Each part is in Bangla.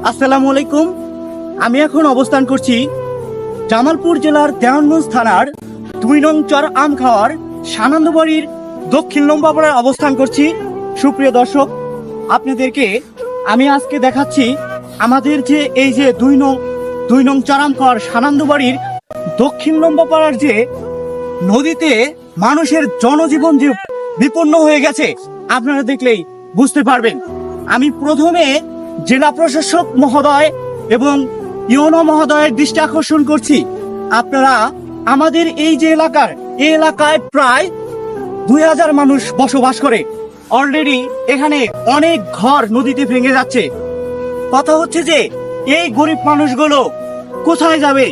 আসসালামু আলাইকুম। আমি এখন অবস্থান করছি জামালপুর জেলার দেওয়ানগঞ্জ থানার 2 নং চর আমখাওয়ার সানন্দবাড়ির দক্ষিণ লম্বাপাড়ায় অবস্থান করছি। সুপ্রিয় দর্শক, আপনাদেরকে আমি আজকে দেখাচ্ছি আমাদের যে এই যে 2 নং চর আমখাওয়ার সানন্দবাড়ির দক্ষিণ লম্বাপাড়ার যে নদীতে মানুষের জনজীবন যে বিপন্ন হয়ে গেছে, আপনারা দেখলেই বুঝতে পারবেন। আমি প্রথমে জেলা প্রশাসক মহোদয় এবং ইউনো মহোদয়ের দৃষ্টি আকর্ষণ করছি। আপনারা আমাদের এই যে এই এলাকায় প্রায় 2000 মানুষ বসবাস করে। অলরেডি এখানে অনেক ঘর নদীতে ভেঙে যাচ্ছে। কথা হচ্ছে যে এই গরিব মানুষগুলো কোথায় যাবে?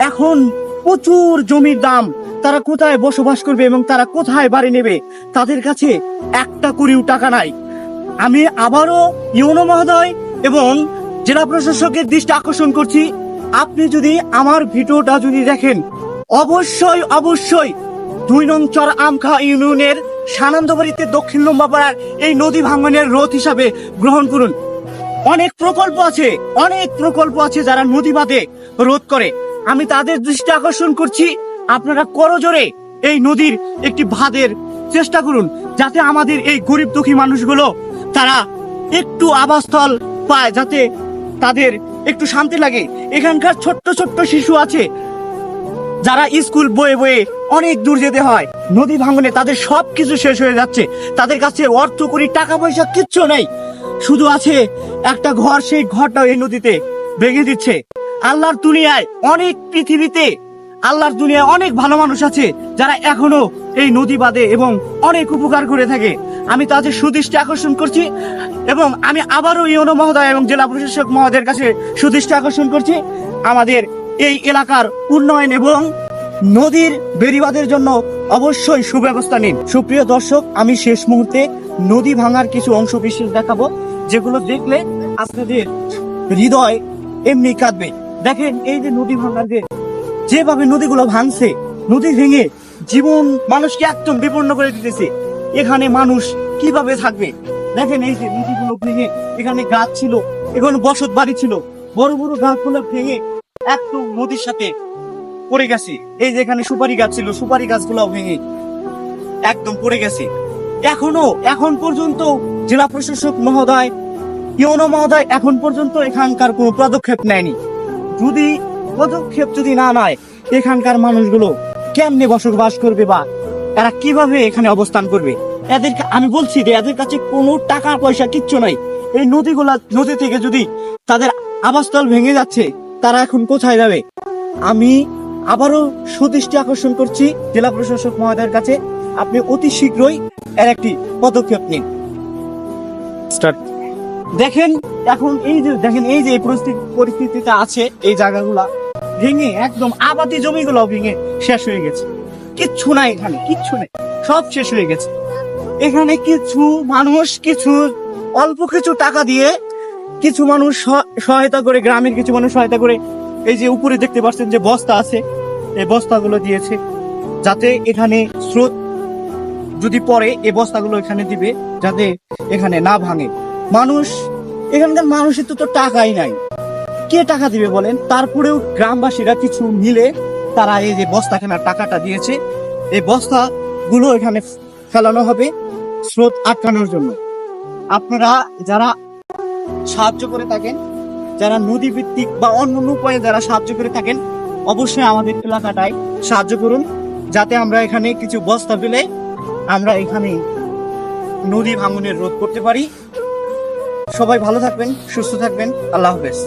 এখন প্রচুর জমির দাম, তারা কোথায় বসবাস করবে এবং তারা কোথায় বাড়ি নেবে? তাদের কাছে একটা কুড়িও টাকা নাই। আমি আবারও ইউনো মহোদয় এবং জেলা প্রশাসকের দৃষ্টি আকর্ষণ করছি, আপনি যদি আমার ভিডিওটা যদি দেখেন, অবশ্যই 2 নং চর আমখাওয়া ইউনিয়নের সানন্দবাড়িতে দক্ষিণ লম্বাপাড়ার এই নদী ভাঙনের রোধ হিসাবে গ্রহণ করুন। অনেক প্রকল্প আছে যারা নদী বাঁধে রোধ করে। আমি তাদের দৃষ্টি আকর্ষণ করছি, আপনারা করজোরে এই নদীর একটি বাঁধের চেষ্টা করুন, যাতে আমাদের এই গরিব দুঃখী মানুষগুলো তারা একটু আবাসস্থল পায়, যাতে তাদের একটু শান্তি লাগে। এখানকার ছোট্ট শিশু আছে যারা স্কুল বয়ে বয়ে অনেক দূর যেতে হয়। নদী ভাঙনে তাদের সবকিছু শেষ হয়ে যাচ্ছে। তাদের কাছে অর্থ করি টাকা পয়সা কিচ্ছু নেই, শুধু আছে একটা ঘর, সেই ঘরটাও এই নদীতে ভেঙে দিচ্ছে। আল্লাহর দুনিয়ায় অনেক ভালো মানুষ আছে যারা এখনো এই নদী বাঁধে এবং অনেক উপকার করে থাকে। আমি তাদের সুদৃষ্টি আকর্ষণ করছি এবং আমি আবারও ইউনো মহোদয় এবং জেলা প্রশাসক মহোদয়ের কাছে সুদৃষ্টি আকর্ষণ করছি, আমাদের এই এলাকার উন্নয়ন এবং নদীর বেড়িবাঁধের জন্য অবশ্যই সুব্যবস্থা নিন। সুপ্রিয় দর্শক, আমি শেষ মুহূর্তে নদী ভাঙার কিছু অংশ বিশেষ দেখাবো, যেগুলো দেখলে আপনাদের হৃদয় এমনি কাঁদবে। দেখেন, এই যে নদী ভাঙার যেভাবে নদীগুলো ভাঙছে, নদী ভেঙে জীবন মানুষকে একদম বিপন্ন করে দিতেছে। এখানে মানুষ কিভাবে থাকবে? দেখেন, এই যে নদীগুলো ভেঙে, এখানে গাছ ছিল, এখানে বসত বাড়ি ছিল, বড় বড় গাছগুলো ভেঙে একদম নদীর সাথে পড়ে গেছে। এই যে এখানে সুপারি গাছ ছিল, সুপারি গাছগুলো ভেঙে একদম পড়ে গেছে। এখন পর্যন্ত জেলা প্রশাসক মহোদয়, ইউনো মহোদয় এখন পর্যন্ত এখানকার কোনো পদক্ষেপ নেয়নি। পদক্ষেপ যদি না নেয়, এখানকার মানুষগুলো কেমনে বসবাস করবে বা এরা কিভাবে এখানে অবস্থান করবে? এদেরকে আমি বলছি যে এদের কাছে কোনো টাকা পয়সা কিচ্ছু নাই। এই নদী থেকে যদি তাদের আবাসস্থল ভেঙে যাচ্ছে, তারা এখন কোথায় যাবে? আমি আবারও সুদৃষ্টি আকর্ষণ করছি জেলা প্রশাসক মহোদয়ের কাছে, আপনি অতি শীঘ্রই এর একটি পদক্ষেপ নিন। দেখেন, এখন এই যে পরিস্থিতিটা আছে, এই জায়গাগুলা ভেঙে একদম আবাদি জমিগুলো ভেঙে শেষ হয়ে গেছে। কিচ্ছু নাই, এখানে কিচ্ছু নেই, সব শেষ হয়ে গেছে। এখানে কিছু অল্প কিছু টাকা দিয়ে কিছু মানুষ সহায়তা করে, গ্রামের কিছু মানুষ সহায়তা করে, এই যে উপরে দেখতে পাচ্ছেন যে বস্তা আছে, এই বস্তাগুলো দিয়েছে, যাতে এখানে স্রোত যদি পড়ে এই বস্তাগুলো এখানে দিবে, যাতে এখানে না ভাঙে। এখানকার মানুষের তো টাকাই নাই, কে টাকা দিবে বলেন? তারপরেও গ্রামবাসীরা কিছু মিলে তারা এই যে বস্তা কেনার টাকাটা দিয়েছে। এই বস্তা গুলো এখানে ফেলানো হবে স্রোত আটকানোর জন্য। আপনারা যারা সাহায্য করে থাকেন, যারা নদী ভিত্তিক বা অন্য উপায়ে যারা সাহায্য করে থাকেন, অবশ্যই আমাদের এলাকাটায় সাহায্য করুন, যাতে আমরা এখানে কিছু বস্তা ফেলে আমরা এখানে নদী ভাঙনের রোধ করতে পারি। সবাই ভালো থাকবেন, সুস্থ থাকবেন। আল্লাহ হাফেজ।